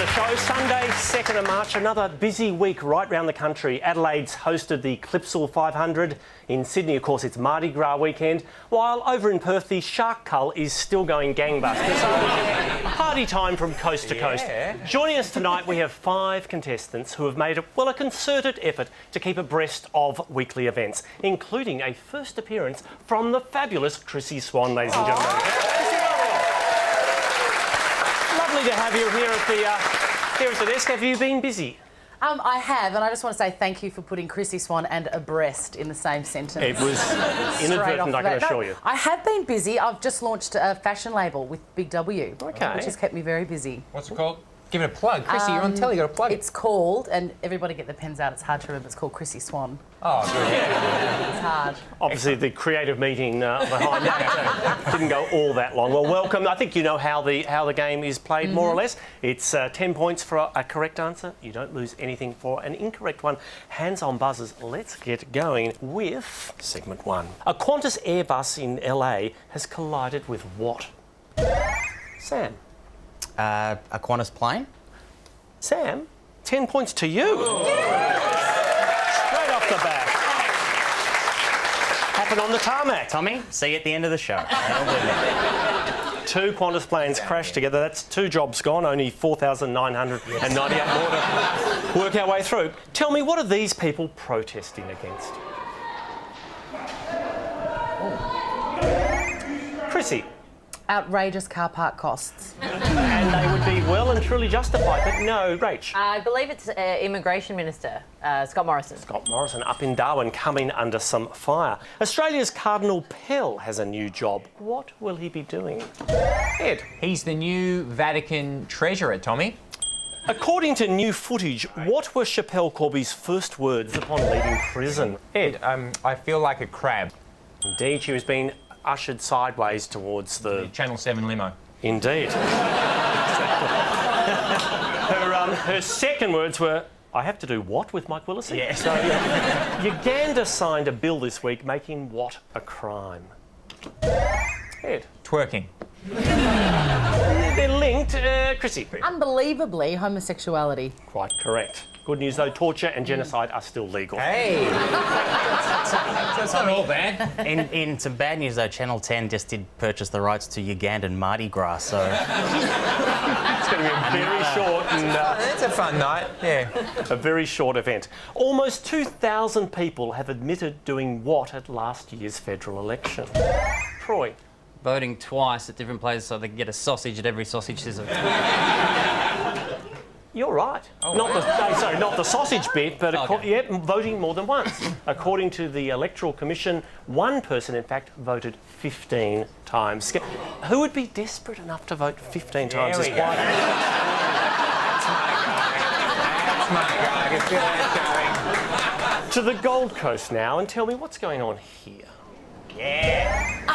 show. Sunday, 2nd of March, another busy week right round the country. Adelaide's hosted the Clipsal 500. In Sydney, of course, it's Mardi Gras weekend, while over in Perth, the Shark Cull is still going gangbusters. So, party time from coast to coast. Joining us tonight, we have 5 contestants who have made a concerted effort to keep abreast of weekly events, including a first appearance from the fabulous Chrissy Swan, ladies and gentlemen. Lovely to have you here at the desk. Have you been busy? I have, and I just want to say thank you for putting Chrissy Swan and abreast in the same sentence. It was inadvertent, I can assure you. I have been busy. I've just launched a fashion label with Big W, which has kept me very busy. What's it called? Give it a plug. Chrissy, you're on telly, you got to plug it. It's called, and everybody get the pens out, it's hard to remember, it's called Chrissy Swan. Oh, good. It's hard. Obviously, the creative meeting behind that didn't go all that long. Well, welcome. I think you know how the game is played, more or less. It's 10 points for a correct answer. You don't lose anything for an incorrect one. Hands on buzzers. Let's get going with segment 1. A Qantas Airbus in LA has collided with what? Sam. A Qantas plane. Sam, 10 points to you. Straight off the bat. Happened on the tarmac. Tommy, see you at the end of the show. 2 Qantas planes crashed together. That's 2 jobs gone, only 4,998 more to work our way through. Tell me, what are these people protesting against? Chrissy. Outrageous car park costs. And they would be well and truly justified, but no, Rach. I believe it's Immigration Minister, Scott Morrison. Scott Morrison up in Darwin, coming under some fire. Australia's Cardinal Pell has a new job. What will he be doing? Ed. He's the new Vatican treasurer, Tommy. According to new footage, what were Schapelle Corby's first words upon leaving prison? Ed. I feel like a crab. Indeed, she was being ushered sideways towards the Channel 7 limo. Indeed. Her second words were, I have to do what with Mike Willison? Yeah. So, Uganda signed a bill this week making what a crime? Ed. Twerking. They're linked. Chrissy. Unbelievably, homosexuality. Quite correct. Good news though, torture and genocide are still legal. Hey! That's not all bad. In some bad news though, Channel 10 just did purchase the rights to Ugandan Mardi Gras, so... It's going to be a very short and... It's a fun night, yeah. A very short event. Almost 2,000 people have admitted doing what at last year's federal election? Troy. Voting twice at different places so they can get a sausage at every sausage sizzle. You're right. Oh, not the sausage bit, but voting more than once. According to the Electoral Commission, one person, in fact, voted 15 times. Who would be desperate enough to vote 15 times? There we go. Smart guy. I can feel that going. To the Gold Coast now, and tell me what's going on here. Yeah.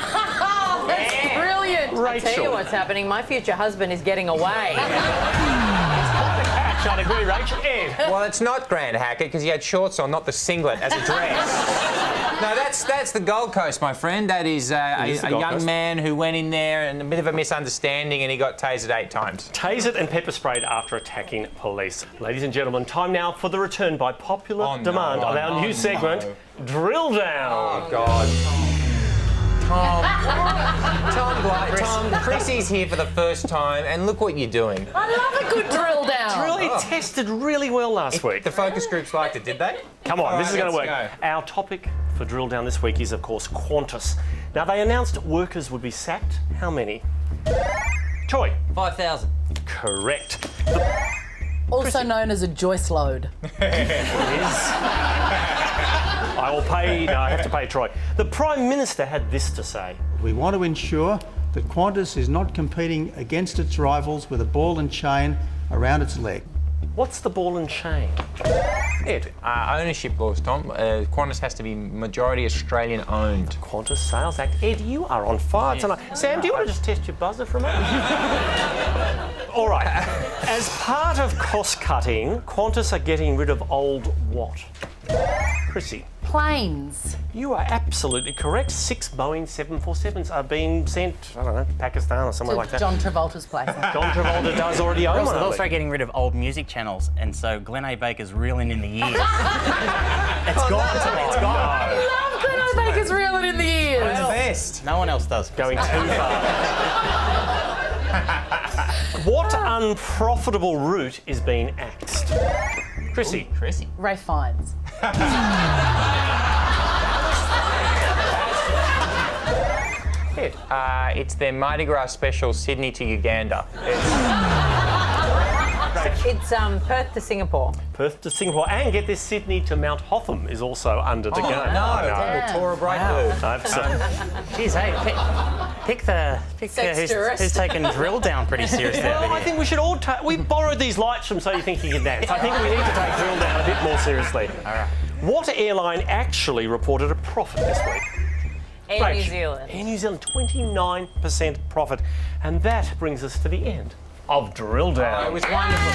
That's brilliant. Rachel. I'll tell you what's happening. My future husband is getting away. I'd agree, Rach. Ed. Well, it's not Grand Hackett because he had shorts on, not the singlet as a dress. No, that's the Gold Coast, my friend. That is a young man who went in there and a bit of a misunderstanding and he got tasered 8 times. Tasered and pepper sprayed after attacking police. Ladies and gentlemen, time now for the return by popular demand of our new segment, Drill Down. Oh, God. Tom, Chrissy's here for the first time, and look what you're doing. I love a good drill down. It tested really well last week. The focus groups liked it, did they? Come on, this is going to work. Go. Our topic for Drill Down this week is, of course, Qantas. Now, they announced workers would be sacked. How many? Troy. 5,000. Correct. Also known as a Joyce load. It is. I have to pay Troy. The Prime Minister had this to say. We want to ensure that Qantas is not competing against its rivals with a ball and chain around its leg. What's the ball and chain? Ed. Ownership laws, Tom. Qantas has to be majority Australian owned. Qantas Sales Act. Ed, you are on fire tonight. Sam, do you want to just test your buzzer for a moment? All right. As part of cost cutting, Qantas are getting rid of old what? Chrissy. planes. You are absolutely correct. 6 Boeing 747s are being sent, I don't know, to Pakistan or somewhere To like that. John Travolta's place. John Travolta does already own one. They're I also believe. getting rid of old music channels, and so Glen A. Baker's reeling in the ears. It's gone, Tommy. It's gone. Love Glen A. Baker's reeling in the ears. The best. No one else does. Going too far. What unprofitable route is being axed? Chrissy. Chrissy. Ray Fiennes. It's their Mardi Gras special, Sydney to Uganda. It's Perth to Singapore. Perth to Singapore, and get this, Sydney to Mount Hotham is also under the gun. No, Tora Breakthrough. Geez, hey, pick who's taking drill down pretty seriously over Well, I here. think we should all we borrowed these lights from So You Think You Can Dance. I think we need to take drill down a bit more seriously. All right. What airline actually reported a profit this week? Air New Zealand. Air New Zealand, 29% profit. And that brings us to the end of Drill Down. It was wonderful.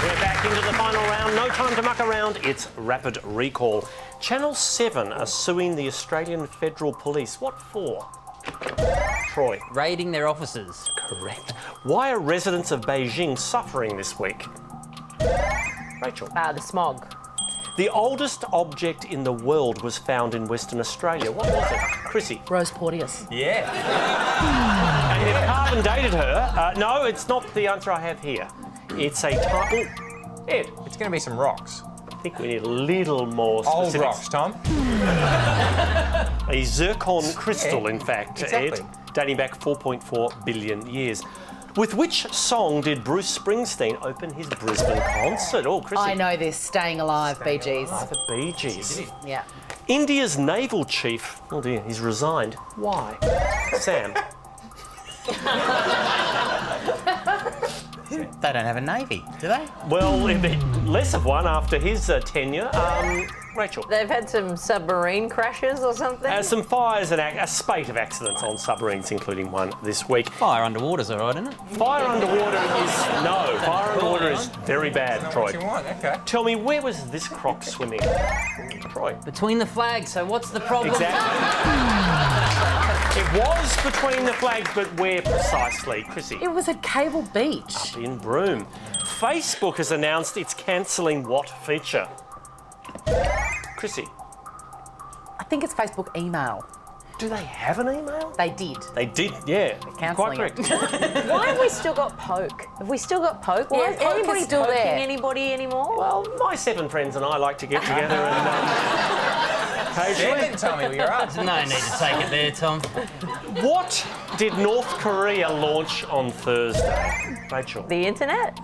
We're back into the final round. No time to muck around. It's rapid recall. Channel 7 are suing the Australian Federal Police. What for? Troy. Raiding their offices. Correct. Why are residents of Beijing suffering this week? Rachel. The smog. The oldest object in the world was found in Western Australia. What was it? Chrissy. Rose Porteous. Yeah. And they've carbon dated her. No, it's not the answer I have here. It's a type. Ed. It's going to be some rocks. I think we need a little more Old specifics. rocks, Tom. A zircon crystal, in fact, Exactly. Ed, dating back 4.4 billion years. With which song did Bruce Springsteen open his Brisbane concert? Oh, Chrissy. I know this. Staying Alive, Bee Gees. The Bee Gees. Yeah. India's naval chief, oh dear, he's resigned. Why? Sam. They don't have a navy, do they? Well, it'd be less of one after his tenure. Rachel. They've had some submarine crashes or something. Some fires and a spate of accidents on submarines, including one this week. Fire underwater's all right, isn't it? Fire underwater is very bad, Troy. What you want? Okay. Tell me, where was this croc swimming? Troy. Between the flags, so what's the problem? Exactly. It was between the flags, but where precisely? Chrissy. It was at Cable Beach. In Broome. Facebook has announced it's cancelling what feature? Chrissy. I think it's Facebook email. Do they have an email? They did. They did, yeah. Cancelling Quite correct. Why have we still got Poke? Have we still got Poke? Why Yeah, is Poke anybody is still poking there. anybody anymore? Well, my 7 friends and I like to get together and occasionally. Then, Tommy, you're up. No need to take it there, Tom. What did North Korea launch on Thursday? Rachel. The internet?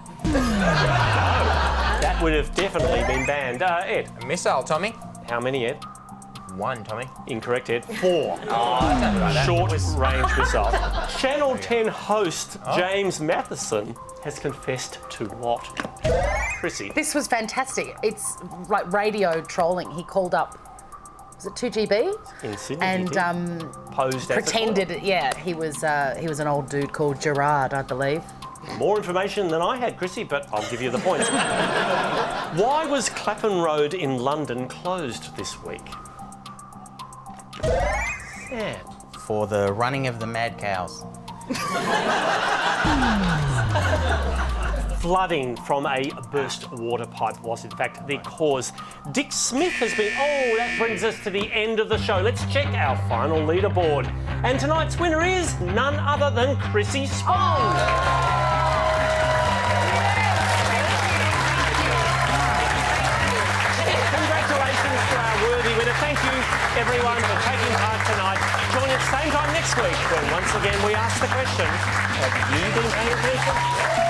That would have definitely been banned. Ed. A missile, Tommy. How many, Ed? 1, Tommy. Incorrect, Ed. 4. Oh, I don't know about that. Short-range missile. Channel 10 host James Matheson has confessed to what? Chrissy. This was fantastic. It's like radio trolling. He called up, was it 2GB? In Sydney. And he did. Posed as pretended, he was an old dude called Gerard, I believe. More information than I had, Chrissy, but I'll give you the points. Why was Clapham Road in London closed this week? Sam. For the running of the mad cows. Flooding from a burst water pipe was, in fact, the cause. Dick Smith has been... Oh, that brings us to the end of the show. Let's check our final leaderboard. And tonight's winner is none other than Chrissy Spong. Congratulations to our worthy winner. Thank you, everyone, for taking part tonight. Join us same time next week when once again we ask the question, have you been paying attention?